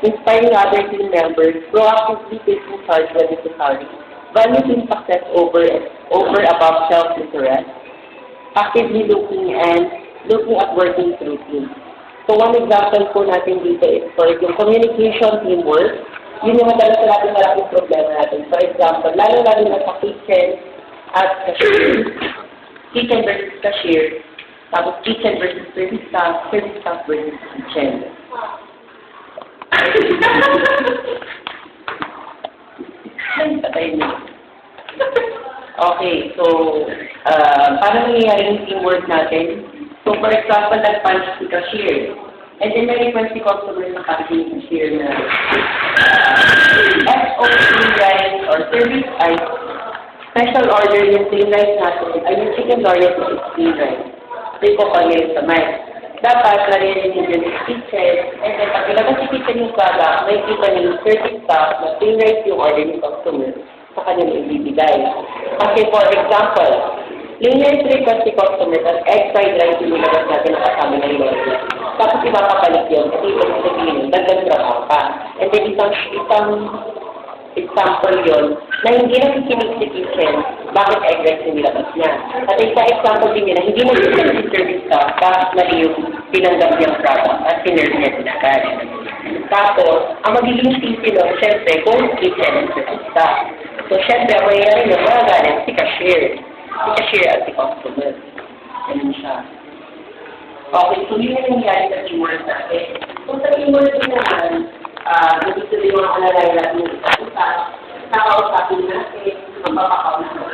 inspiring other team members, proactively taking charge when necessary, value team success over above self-interest, actively looking at working through teams. So one example po natin dito is for yung communication teamwork, yun yung madalas natin malaking problema natin. For example, lalo-lalo na sa kitchen at cashier, kitchen versus cashier, tapos kitchen versus service staff versus kitchen. Patay mo. Okay, so, paano nangyayari yung teamwork natin? So, for example, nag-punch si cashier. And then, may request si customer na punching si cashier na SOP rice or service ice. Special order yung plain rice natin ay yung chicken loyal to 16 rice. So, ipapangil sa mic. Dapat, narinig yun yung kitchen. And then, pag ilabas si kitchen yung product, may kita niyo yung service staff na plain rice yung order ng customer sa kanyang ibibigay. Kasi, for example, plain request si customer at egg fried rice yung nilabas natin na kasama na yung order. Tapos ipapabalik yun kasi ito yung sabihin, dagdag trabaho pa. And then isang example yun na hindi nakikinig si kitchen, bakit egg rice yung nilabas niya. At isang example din yun na hindi nakikinig si service ka, bakit mali yung pinanggap niyang product at sinerve niya sinagad. Tapos, ang magiging sisi nun, syempre, kung kitchen and service ka. So, syempre, ang mayroon yun, magagalit si cashier. Si cashier at si customer. Ganun siya. Okay, so yun yung nangyari sa teamwork natin. Kung sa teamwork din naman, gusto din yung alalay natin yung nakausapin natin, mapapakaw na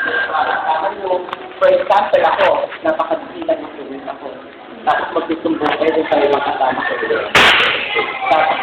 for example, ako, napakasilan ng student ako. Tapos magsusumbong kayo sa mga kasama ko. Tapos,